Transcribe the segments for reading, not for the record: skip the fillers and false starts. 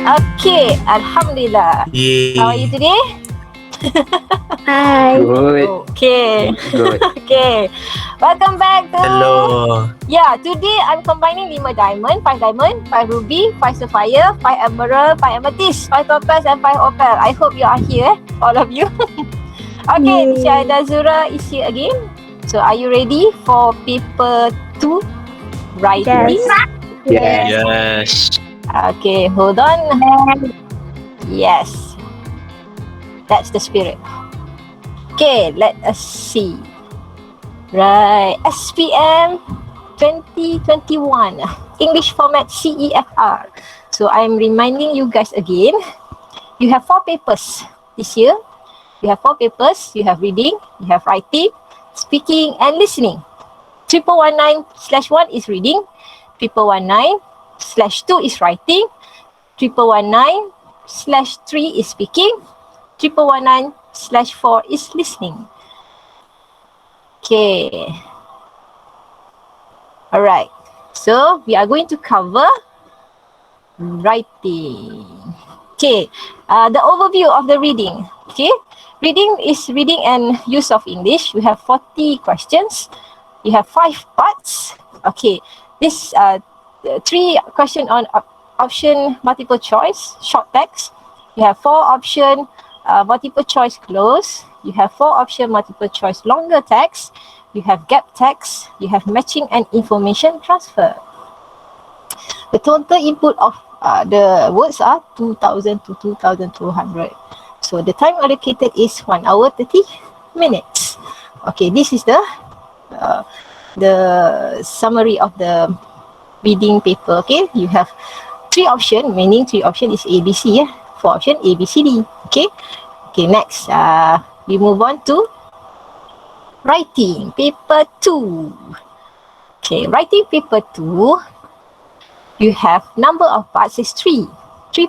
Okay, Alhamdulillah. Yay. How are you today? Hi. Good. Okay. Good. Okay. Welcome back to... Hello. Yeah, today I'm combining 5 diamond, 5 ruby, 5 sapphire, 5 emerald, 5 amethyst, 5 topaz and 5 opal. I hope you are here, all of you. Okay, Yay. Teacher Aidazura is here again. So are you ready for paper 2 writing? Yes. Yes. Okay, hold on. Yes. That's the spirit. Okay, let us see. Right, SPM 2021 English Format CEFR. So I'm reminding you guys again. You have 4 papers this year. You have 4 papers. You have reading, you have writing, speaking and listening. 1 is reading. 1/2 is writing. 3 is speaking. 4 is listening. Okay. Alright. So we are going to cover writing. Okay. The overview of the reading. Okay. Reading is reading and use of English. We have 40 questions. You have 5 parts. Okay. This 3 question on option multiple choice, short text. You have 4 option multiple choice close. You have 4 option multiple choice longer text. You have gap text. You have matching and information transfer. The total input of the words are 2,000 to 2,200. So the time allocated is 1 hour 30 minutes. Okay, this is the summary of the reading paper. Okay, you have 3 options, meaning 3 options is ABC. 4 options A, B, C, D. Okay. Okay, next we move on to writing paper 2. Okay, writing paper 2. You have number of parts is 3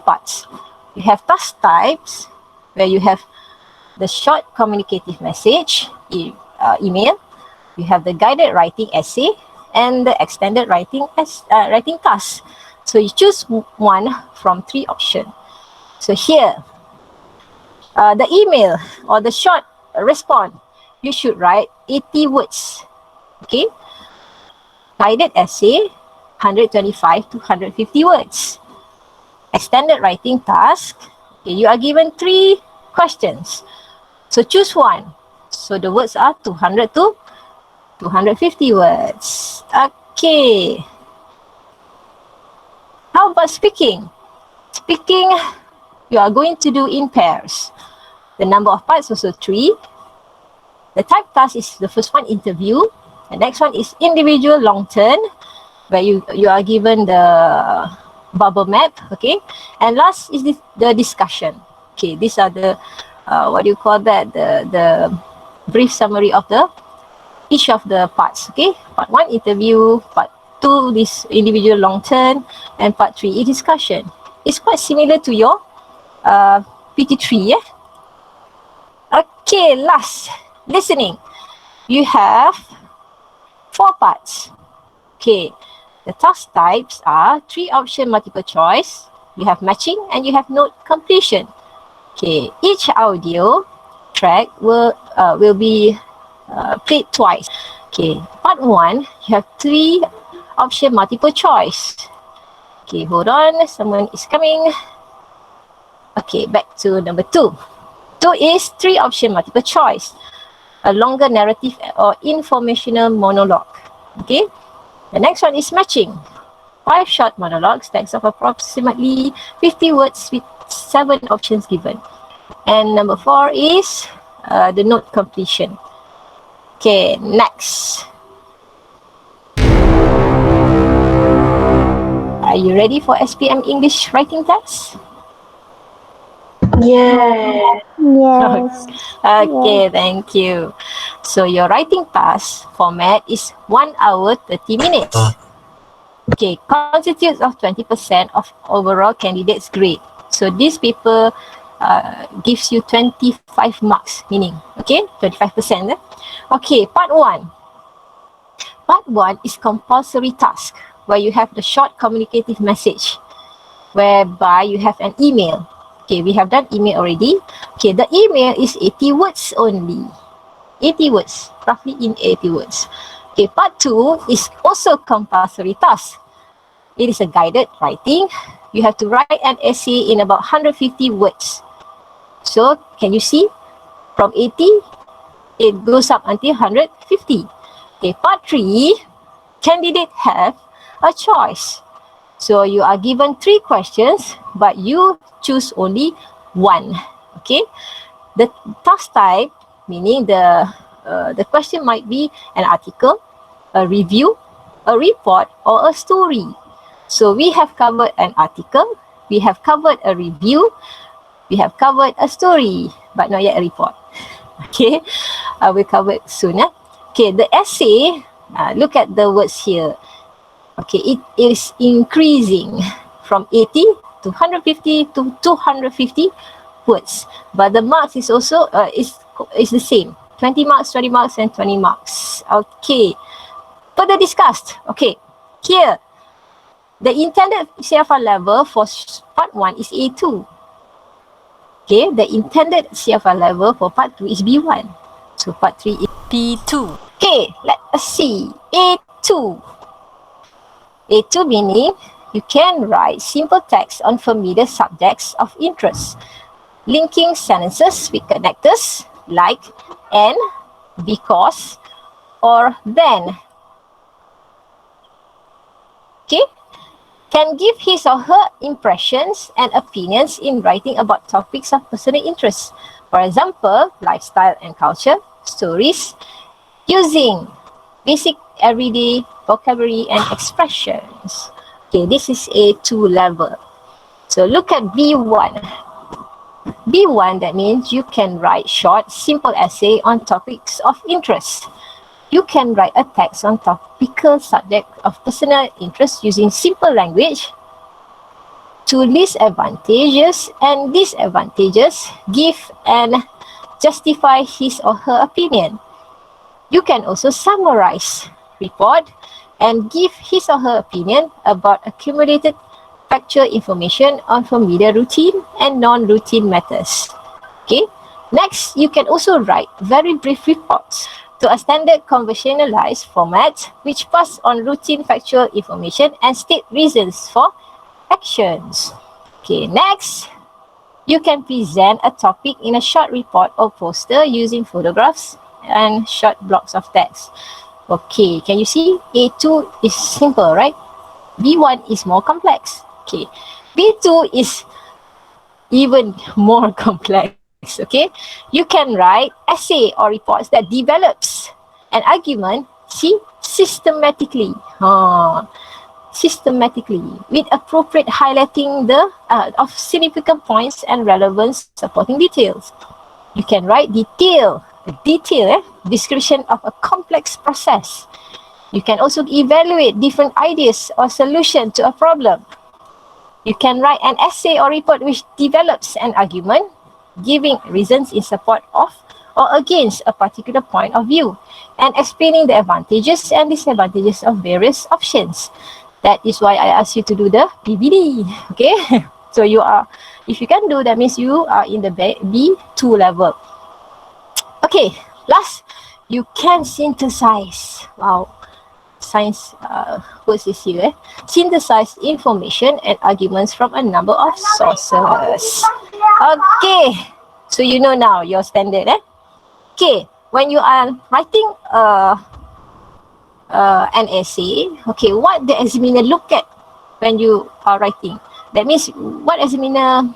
parts. You have task types where you have the short communicative message, email. You have the guided writing essay and the extended writing writing task. So you choose one from 3 options. So here, the email or the short response, you should write 80 words. Okay. Guided essay, 125 to 150 words. Extended writing task, okay, you are given 3 questions. So choose one. So the words are 200 to 250 words. Okay. How about speaking? Speaking, you are going to do in pairs. The number of parts also 3. The type task is the first one, interview. The next one is individual long turn, where you are given the bubble map, okay. And last is the discussion. Okay, these are the what do you call that? The brief summary of each of the parts. Okay, part 1 interview, part 2 this individual long turn, and part 3 discussion. It's quite similar to your PT3, yeah. Okay, last, listening. You have 4 parts. Okay, the task types are 3 option multiple choice. You have matching and you have note completion. Okay, each audio track will be played twice. Okay, part 1, you have 3 option multiple choice. Okay, hold on, someone is coming. Okay, back to number 2. 2 is 3 option multiple choice, a longer narrative or informational monologue. Okay, the next one is matching. 5 short monologues, text of approximately 50 words with 7 options given. And number 4 is the note completion. Okay, next. Are you ready for SPM English writing test? Yes. Okay, thank you. So your writing task format is 1 hour 30 minutes. Okay, constitutes of 20% of overall candidate's grade. So this paper gives you 25 marks, meaning, okay, 25%. Okay, part 1. Part 1 is compulsory task, where you have the short communicative message. whereby you have an email. Okay, we have done email already. Okay, the email is 80 words only. 80 words, roughly in 80 words. Okay, part 2 is also compulsory task. It is a guided writing. You have to write an essay in about 150 words. So, can you see? From 80, it goes up until 150. Okay, part 3, candidates have a choice. So, you are given 3 questions, but you choose only 1. Okay, the task type, meaning the question might be an article, a review, a report, or a story. So we have covered an article, we have covered a review, we have covered a story, but not yet a report. Okay, we'll cover it soon. Okay, the essay, look at the words here. Okay, it is increasing from 80 to 150 to 250 words, but the marks is also is the same, 20 marks, 20 marks, and 20 marks. Okay, further discussed. Okay, here the intended CFR level for part 1 is A2. Okay, the intended CFR level for part 2 is B1. So part 3 is B2. Okay, let us see. A2. A2 meaning you can write simple text on familiar subjects of interest, linking sentences with connectors like and, because, or then. Okay, can give his or her impressions and opinions in writing about topics of personal interest. For example, lifestyle and culture, stories, using basic everyday vocabulary and expressions. Okay, this is A2 level. So look at B1. B1, that means you can write short, simple essay on topics of interest. You can write a text on topical subject of personal interest using simple language to list advantages and disadvantages, give and justify his or her opinion. You can also summarize, report, and give his or her opinion about accumulated factual information on familiar routine and non-routine matters. Okay. Next, you can also write very brief reports to a standard conventionalized format which pass on routine factual information and state reasons for actions. Okay, next, you can present a topic in a short report or poster using photographs and short blocks of text. Okay, can you see? A2 is simple, right? B1 is more complex. Okay, B2 is even more complex. Okay, you can write essay or reports that develops an argument, see, systematically. Systematically with appropriate highlighting the of significant points and relevant supporting details. You can write detailed description of a complex process. You can also evaluate different ideas or solution to a problem. You can write an essay or report which develops an argument, giving reasons in support of or against a particular point of view, and explaining the advantages and disadvantages of various options. That is why I asked you to do the PVD. Okay, so you are, if you can do, that means you are in the B2 level. Okay, last, you can synthesize. Wow, science words is here. Synthesize information and arguments from a number of sources. Okay, so you know now your standard. Okay, when you are writing an essay, okay, what the examiner look at when you are writing? That means what examiner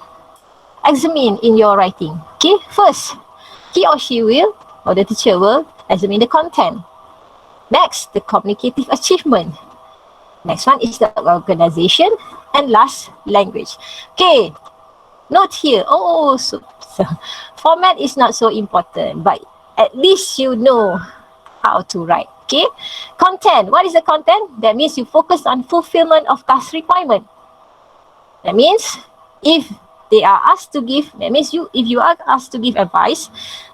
examine in your writing. Okay, first, he or she will, or the teacher will, examine the content. Next, the communicative achievement. Next one is the organization. And last, language. Okay, note here. So format is not so important, but at least you know how to write. Okay, content. What is the content? That means you focus on fulfillment of task requirement. That means if they are asked to give, that means if you are asked to give advice,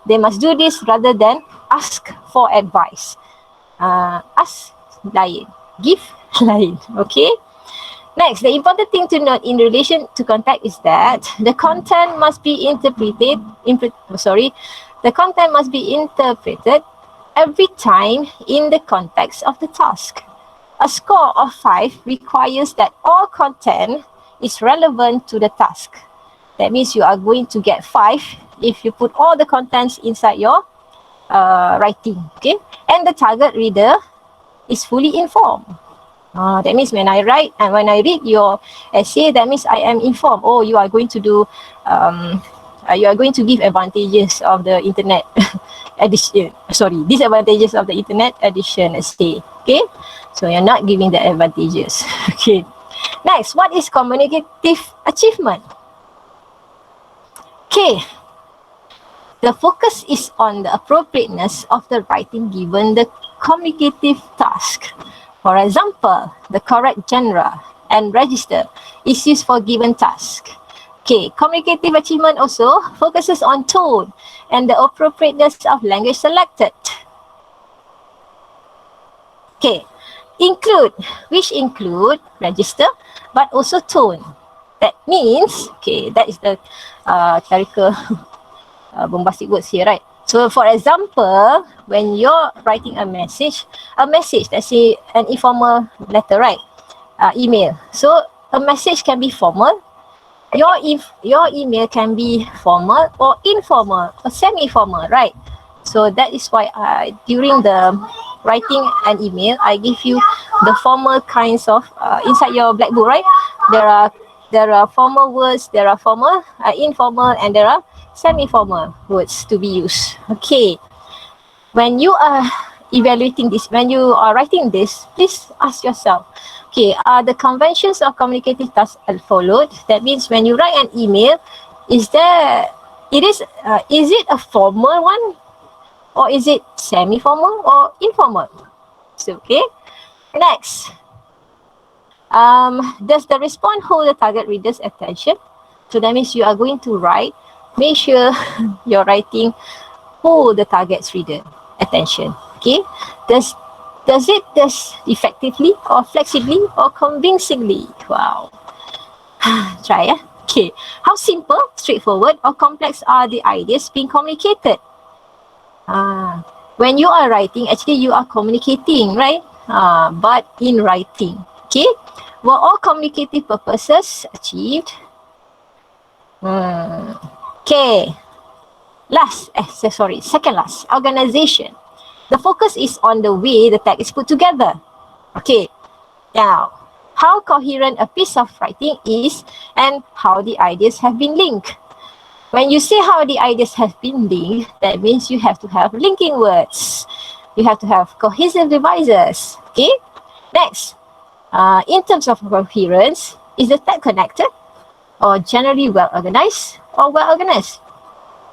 they must do this rather than ask for advice. Ask lain, give lain. Okay. Next, the important thing to note in relation to content is that the content must be interpreted every time in the context of the task. A score of 5 requires that all content is relevant to the task. That means you are going to get 5 if you put all the contents inside your writing, okay? And the target reader is fully informed. That means when I write and when I read your essay, that means I am informed. Oh, you are going to do, you are going to give advantages of the internet edition. Disadvantages of the internet edition essay. Okay, so you're not giving the advantages. Okay. Next, what is communicative achievement? Okay. The focus is on the appropriateness of the writing given the communicative task. For example, the correct genre and register is used for given task. Okay, communicative achievement also focuses on tone and the appropriateness of language selected. Okay, which include register but also tone. That means, okay, that is the clerical bombastic words here, right? So for example, when you're writing a message, let's say an informal letter, right? Email. So a message can be formal. Your email can be formal or informal or semi-formal, right? So that is why during the writing an email, I give you the formal kinds of inside your black book, right? There are formal words, there are formal, informal, and there are semi-formal words to be used. Okay. When you are evaluating this, when you are writing this, please ask yourself, okay, are the conventions of communicative tasks followed? That means when you write an email, is it a formal one? Or is it semi-formal or informal? So, okay. Next. Does the response hold the target reader's attention? So that means you are going to write, make sure your writing hold the target's reader attention. Okay. Does it effectively or flexibly or convincingly? Wow. Try, yeah. Okay. How simple, straightforward, or complex are the ideas being communicated? When you are writing, actually you are communicating, right? But in writing. Okay. Were all communicative purposes achieved? Okay. Second last, organization. The focus is on the way the text is put together. Okay. Now, how coherent a piece of writing is and how the ideas have been linked. When you say how the ideas have been linked, that means you have to have linking words. You have to have cohesive devices. Okay. Next, in terms of coherence, is the text connected or generally well organized or well organized?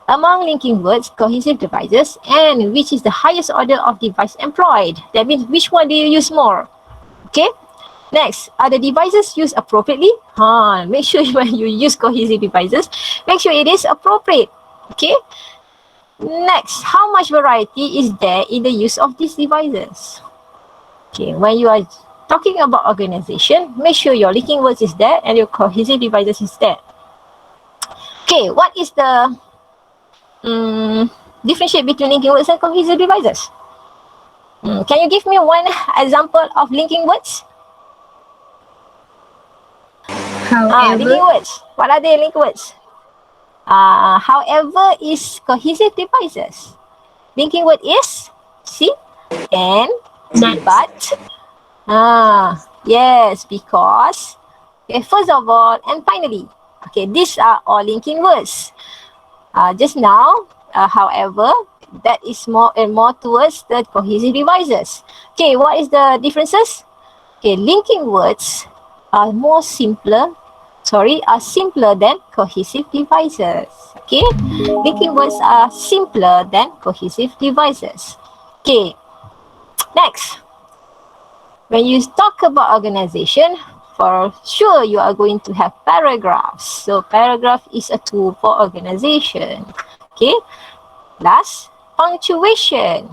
Among linking words, cohesive devices, and which is the highest order of device employed? That means which one do you use more? Okay. Next, are the devices used appropriately? Make sure when you use cohesive devices, make sure it is appropriate. Okay. Next, how much variety is there in the use of these devices? Okay, when you are talking about organization, make sure your linking words is there and your cohesive devices is there. Okay, what is the differentiate between linking words and cohesive devices? Can you give me one example of linking words? Linking words. What are the linking words? However is cohesive devices. Linking word is see and but. Yes, because. Okay, first of all and finally. Okay, these are all linking words. Just now, however, that is more and more towards the cohesive devices. Okay, what is the differences? Okay, linking words are simpler than cohesive devices. Okay, linking words are simpler than cohesive devices. Okay, next, when you talk about organization, for sure you are going to have paragraphs. So paragraph is a tool for organization. Okay, last, punctuation.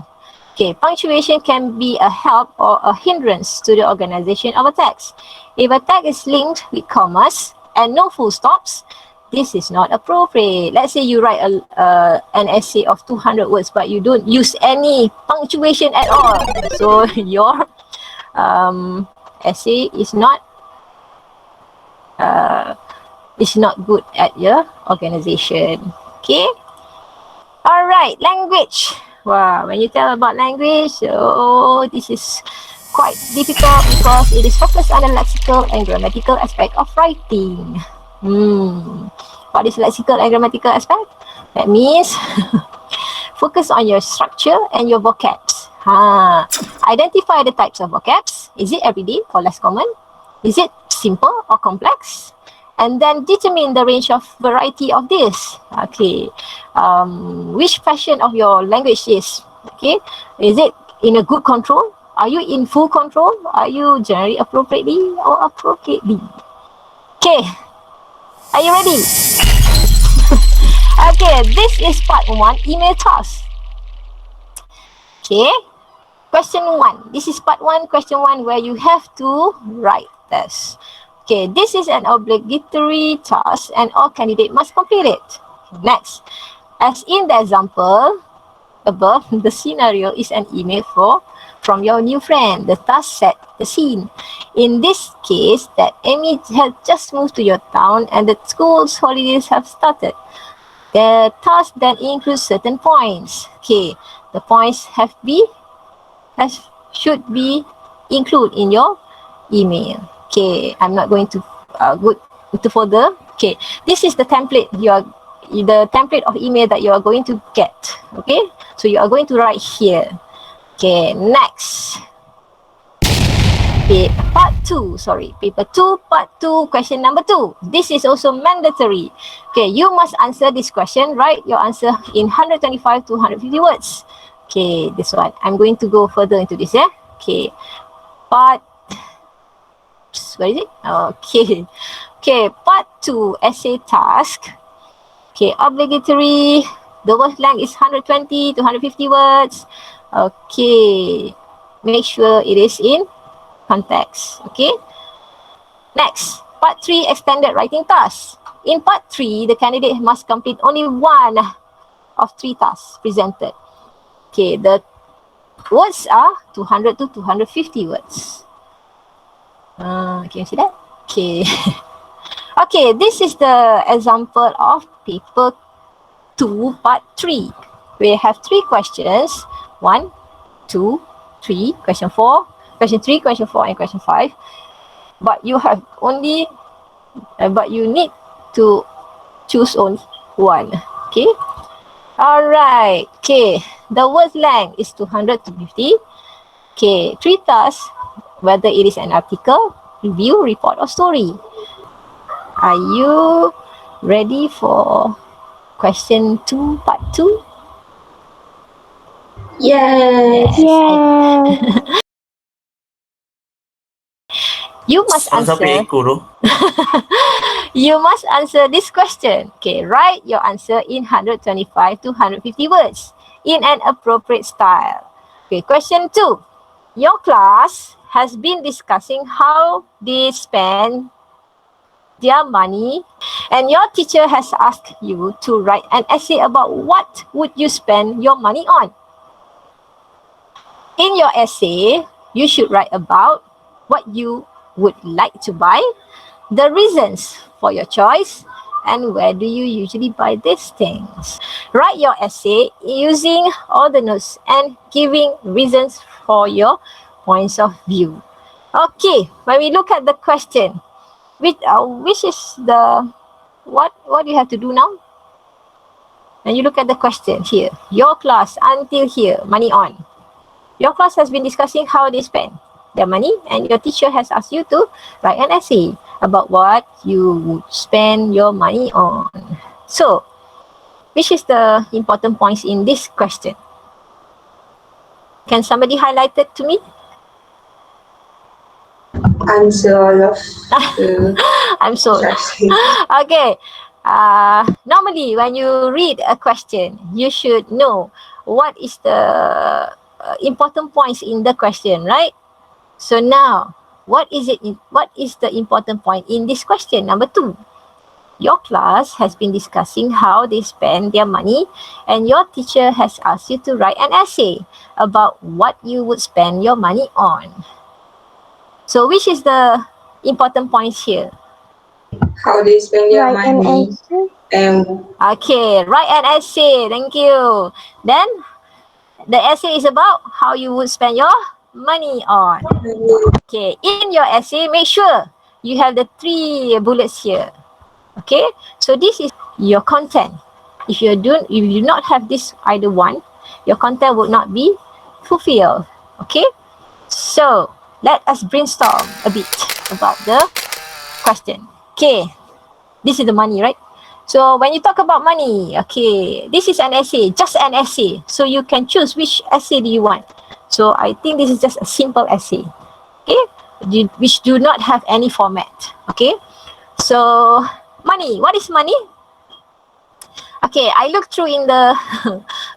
Okay, punctuation can be a help or a hindrance to the organization of a text. If a text is linked with commas and no full stops, this is not appropriate. Let's say you write an essay of 200 words, but you don't use any punctuation at all. So your essay is not good at your organization. Okay. All right, language. Wow, when you tell about language, this is quite difficult because it is focused on the lexical and grammatical aspect of writing. What is lexical and grammatical aspect? That means focus on your structure and your vocabs. Identify the types of vocabs. Is it everyday or less common? Is it simple or complex? And then determine the range of variety of this. Okay, which fashion of your language is? Okay, is it in a good control? Are you in full control? Are you generally appropriately or appropriately? Okay, are you ready? Okay, this is part 1, email task. Okay, question 1. This is part 1, question 1, where you have to write this. Okay, this is an obligatory task and all candidates must complete it. Next, as in the example above, the scenario is an email from your new friend. The task set the scene. In this case, that Amy has just moved to your town and the school's holidays have started. The task then includes certain points. Okay, the points should be included in your email. Okay, I'm not going to go into further. Okay, this is the template the template of email that you are going to get. Okay, so you are going to write here. Okay, next. Okay, part 2, paper 2, part 2, question number 2. This is also mandatory. Okay, you must answer this question. Write your answer in 125 to 150 words. Okay, this one. I'm going to go further into this, yeah? Okay, where is it? Okay. Okay, part 2, essay task. Okay, obligatory. The word length is 120 to 150 words. Okay, make sure it is in context. Okay. Next, part 3, extended writing tasks. In part 3, the candidate must complete only one of 3 tasks presented. Okay, the words are 200 to 250 words. Can you see that? Okay. Okay, this is the example of paper 2, part 3. We have 3 questions. 1, 2, 3, question 4, question 3, question 4, and question 5. But you need to choose only one. Okay. Alright. Okay. The word length is 200 to 50. Okay. 3 tasks, whether it is an article, review, report, or story. Are you ready for question 2, part 2? Yes. You must answer. You must answer this question. Okay, write your answer in 125 to 150 words in an appropriate style. Okay, question 2. Your class has been discussing how they spend their money, and your teacher has asked you to write an essay about what would you spend your money on. In your essay, you should write about what you would like to buy, the reasons for your choice, and where do you usually buy these things. Write your essay using all the notes and giving reasons for your points of view. Okay, when we look at the question, which is the what you have to do now? When you look at the question here, your class until here, money on. Your class has been discussing how they spend their money, and your teacher has asked you to write an essay about what you would spend your money on. So, which is the important points in this question? Can somebody highlight it to me? Answer all of the I'm sorry. questions. Okay. Normally, when you read a question, you should know what is the important points in the question, right? So now, what is the important point in this question? Number 2. Your class has been discussing how they spend their money, and your teacher has asked you to write an essay about what you would spend your money on. So which is the important points here? How they spend their Write an money essay. and Okay, write an essay. Thank you. Then the essay is about how you would spend your money on. Okay, in your essay, make sure you have the 3 bullets here. Okay, so this is your content. If you do not have this either one, your content would not be fulfilled. Okay, so let us brainstorm a bit about the question. Okay, this is the money, right? So when you talk about money, okay, this is an essay, just an essay. So you can choose which essay do you want. So I think this is just a simple essay, okay, which do not have any format. Okay, so money, what is money? Okay, I looked through in the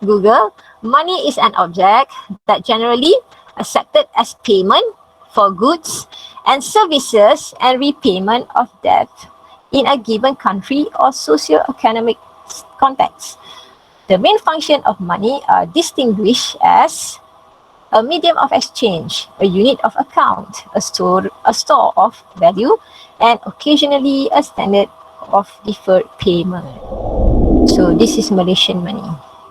Google. Money is an object that generally accepted as payment for goods and services and repayment of debt in a given country or socio-economic context. The main function of money are distinguished as a medium of exchange, a unit of account, a store of value, and occasionally a standard of deferred payment. So this is Malaysian money,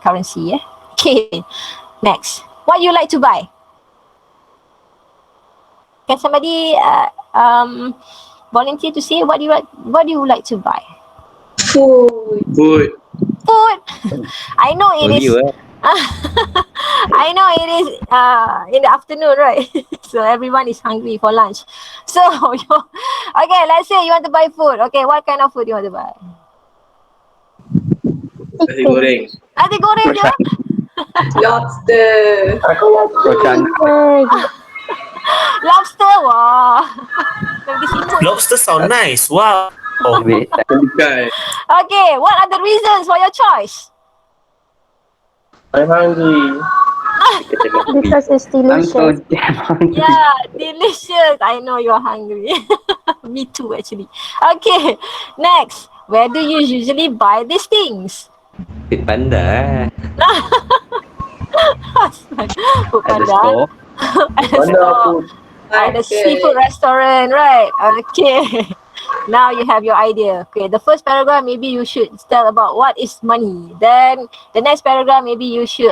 currency, Okay, next. What you like to buy? Can somebody volunteer to say what do you like to buy? food. Food. Food. I know it is. You, I know it is in the afternoon, right? So everyone is hungry for lunch. So okay, let's say you want to buy food. Okay, what kind of food you want to buy? Nasi goreng. Nasi goreng je. Lobster. Chicken. Lobster, wah. Pergi seafood. Lobster sound nice. Wow. Ikan. Okay, what are the reasons for your choice? I'm hungry. Because it's I'm so delicious. damn hungry. Yeah, delicious. I know you're hungry. Me too, actually. Okay, next. Where do you usually buy these things? Food panda. Food At the panda. store. At the Wonder store. food. At the seafood restaurant, right? Okay. Now you have your idea. Okay, the first paragraph maybe you should tell about what is money. Then the next paragraph maybe you should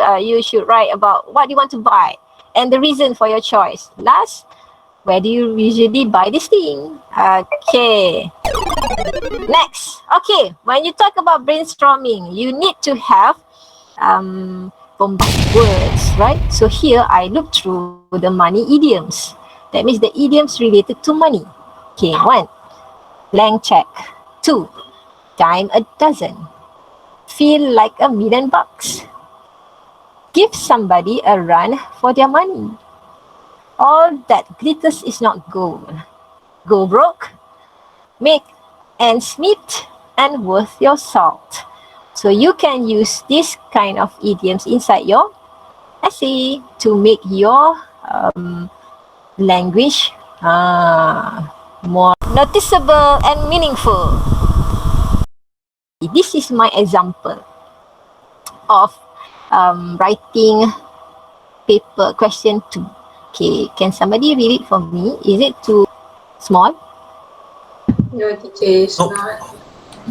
write about what you want to buy and the reason for your choice. Last, where do you usually buy this thing? Okay. Next. Okay, when you talk about brainstorming, you need to have combined words, right? So here I looked through the money idioms. That means the idioms related to money. Okay, 1. Blank check. 2. Dime a dozen. Feel like $1,000,000. Give somebody a run for their money. All that glitters is not gold. Go broke. Make ends meet and worth your salt. So you can use this kind of idioms inside your essay to make your language more noticeable and meaningful. This is my example of writing paper question 2. Okay, can somebody read it for me? Is it too small? No, teacher, it's Nope. not.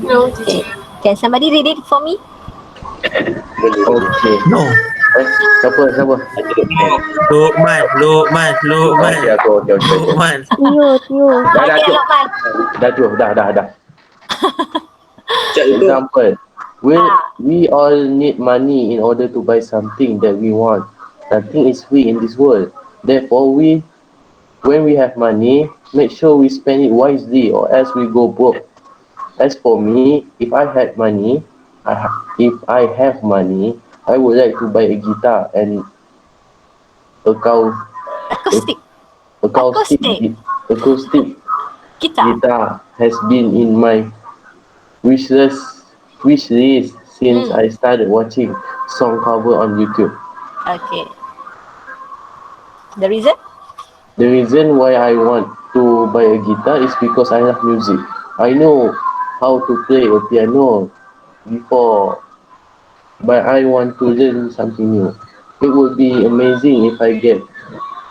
No, teacher. Can somebody read it for me? Okay. No. Siapa? Lukman. Okay. Lukman. Tio. Dah, Okay, Cuk. Lokman. Dah. Cak itu. Example. We all need money in order to buy something that we want. Nothing is free in this world. Therefore, when we have money, make sure we spend it wisely or else we go broke. As for me, if I have money, I would like to buy a guitar and Acoustic acoustic guitar. guitar has been in my wish list since I started watching song cover on YouTube. Okay. The reason? The reason why I want to buy a guitar is because I love music. I know how to play a piano before, but I want to learn something new. It would be amazing if I get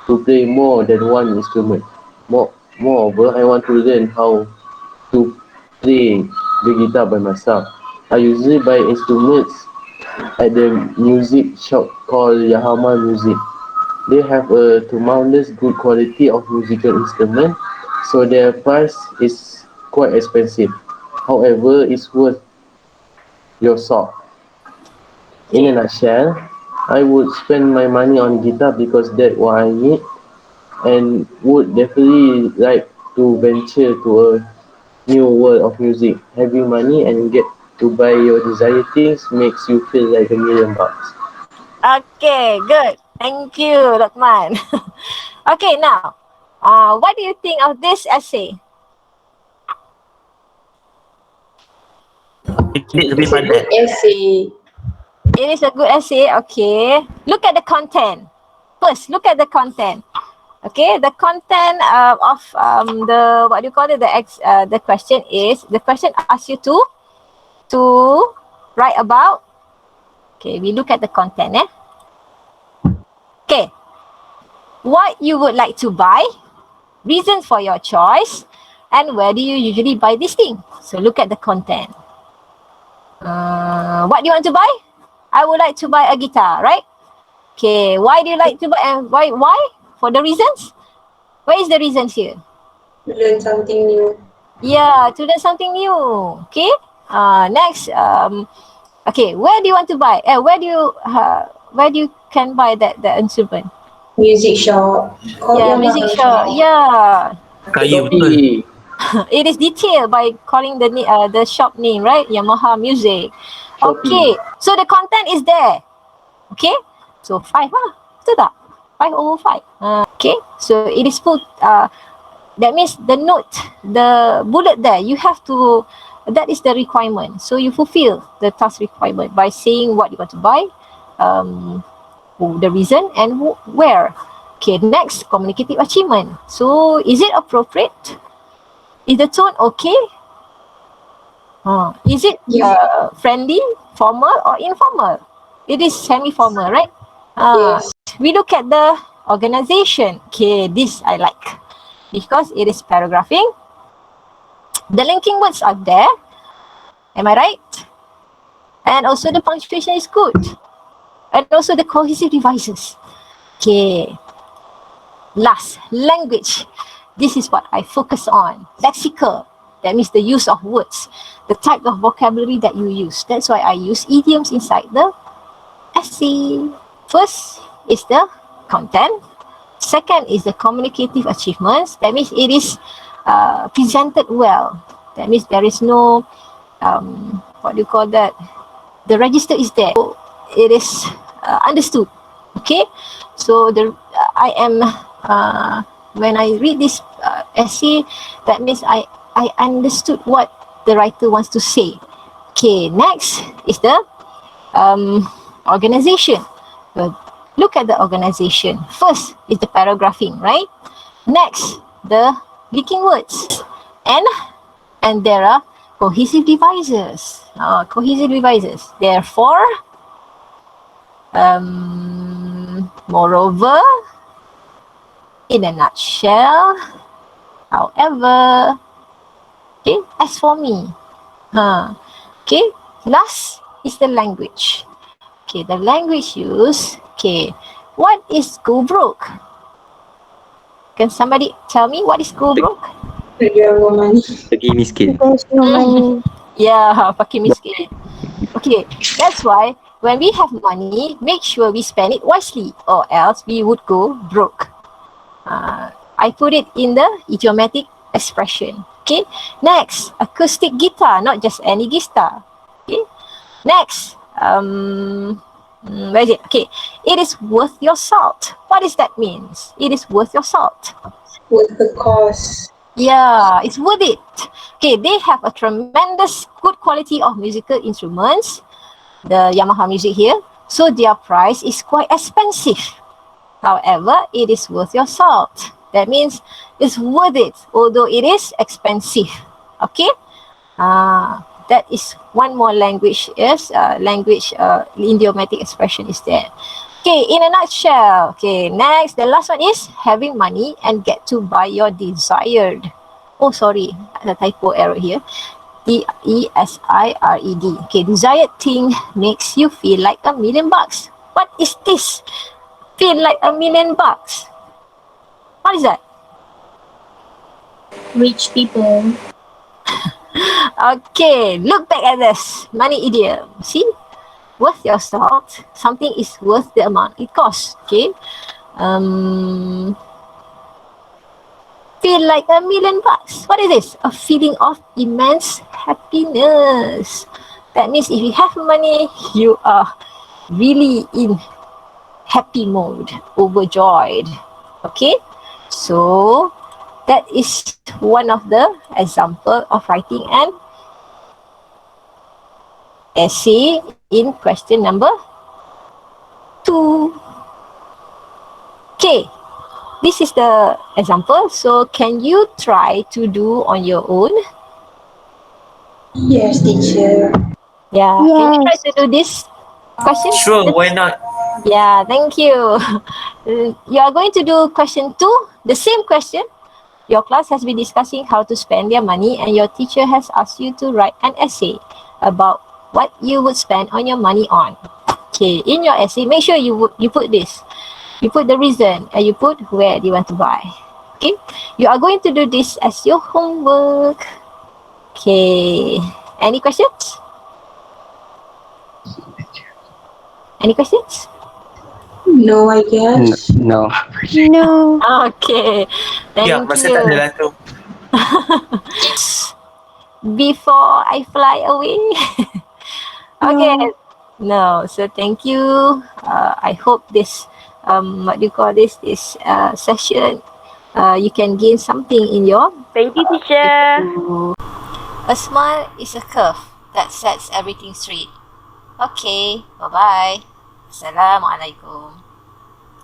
to play more than one instrument. Moreover, I want to learn how to play the guitar by myself. I usually buy instruments at the music shop called Yahama Music. They have a tremendous good quality of musical instrument, so their price is quite expensive. However, it's worth your salt. In a Okay. nutshell, I would spend my money on guitar because that's what I need and would definitely like to venture to a new world of music. Having money and get to buy your desired things makes you feel like $1,000,000. Okay, good. Thank you, Lokman. Okay, now, what do you think of this essay? It need to be It's a good pandai. essay. It is a good essay. Okay, look at the content. First, look at the content. Okay, the content of the, what do you call it? The question is, the question asks you to write about. Okay, we look at the content. Okay, what you would like to buy, reasons for your choice, and where do you usually buy this thing? So look at the content. What do you want to buy? I would like to buy a guitar, right? Okay, why do you like to buy? Why? For the reasons? Where is the reasons here? Learn something new. Yeah, to learn something new. Okay. Next. Okay, where do you want to buy? Where do you can buy that instrument? Music shop. Called Yeah, music Yamaha shop. shop. Yeah. Kayu betul. Shopee. It is detailed by calling the shop name, right? Yamaha Music. Shopee. Okay, so the content is there. Okay, so 5 lah. Betul tak? 5/5. Okay, so it is full. That means the note, the bullet there, you have to, that is the requirement. So you fulfill the task requirement by saying what you want to buy, the reason, and where. Okay, next, communicative achievement. So is it appropriate? Is the tone okay? Is it friendly, formal, or informal? It is semi-formal, right? Yes. We look at the organization. Okay, this I like because it is paragraphing. The linking words are there. Am I right? And also the punctuation is good. And also the cohesive devices. Okay. Last, language. This is what I focus on. Lexical. That means the use of words. The type of vocabulary that you use. That's why I use idioms inside the essay. First is the content. Second is the communicative achievements. That means it is presented well. That means there is no, what do you call that? The register is there. So it is understood. Okay. So I am, when I read this essay, that means I understood what the writer wants to say. Okay. Next is the organization. Look at the organization. First is the paragraphing, right? Next, the linking words. And there are cohesive devices. Therefore, moreover, in a nutshell, however, okay, as for me. Okay, last is the language. Okay, the language use. Okay, what is go broke? Can somebody tell me what is go broke? When you have no money. Pergi miskin. There's no money. Yeah, pakai miskin. Okay, that's why when we have money, make sure we spend it wisely, or else we would go broke. I put it in the idiomatic expression. Okay, next, acoustic guitar, not just any guitar. Okay, next, where is it? Okay, it is worth your salt. What does that mean? It is worth your salt. Worth the cost. Yeah, it's worth it. Okay, they have a tremendous good quality of musical instruments, the Yamaha music here. So their price is quite expensive. However, it is worth your salt. That means it's worth it, although it is expensive. Okay? That is one more language idiomatic expression is there. Okay, in a nutshell. Okay, next, the last one is having money and get to buy your desired. Oh, sorry, a typo error here. DESIRED. Okay, desired thing makes you feel like $1,000,000. What is this? Feel like $1,000,000. What is that? Rich people. Okay, look back at this. Money idiom. See? Worth your salt. Something is worth the amount it costs. Okay. Feel like $1,000,000. What is this? A feeling of immense happiness. That means if you have money, you are really in happy mode, overjoyed. Okay. So that is one of the example of writing an essay in question number 2. Okay, this is the example. So can you try to do on your own? Yes, teacher. Yeah, can you try Yes. to do this question? Sure, why not? Yeah, thank you. You are going to do question 2, the same question. Your class has been discussing how to spend their money and your teacher has asked you to write an essay about what you would spend on your money on. Okay, in your essay, make sure you put this. You put the reason and you put where you want to buy. Okay, you are going to do this as your homework. Okay, any questions? Any questions? No, I guess. No. No. Okay, Ya, thank masa tak you. adalah tu. Before I fly away. Okay. No. So thank you. I hope this what do you call this session you can gain something in your Thank you, teacher. A smile is a curve that sets everything straight. Okay, bye bye. Assalamualaikum.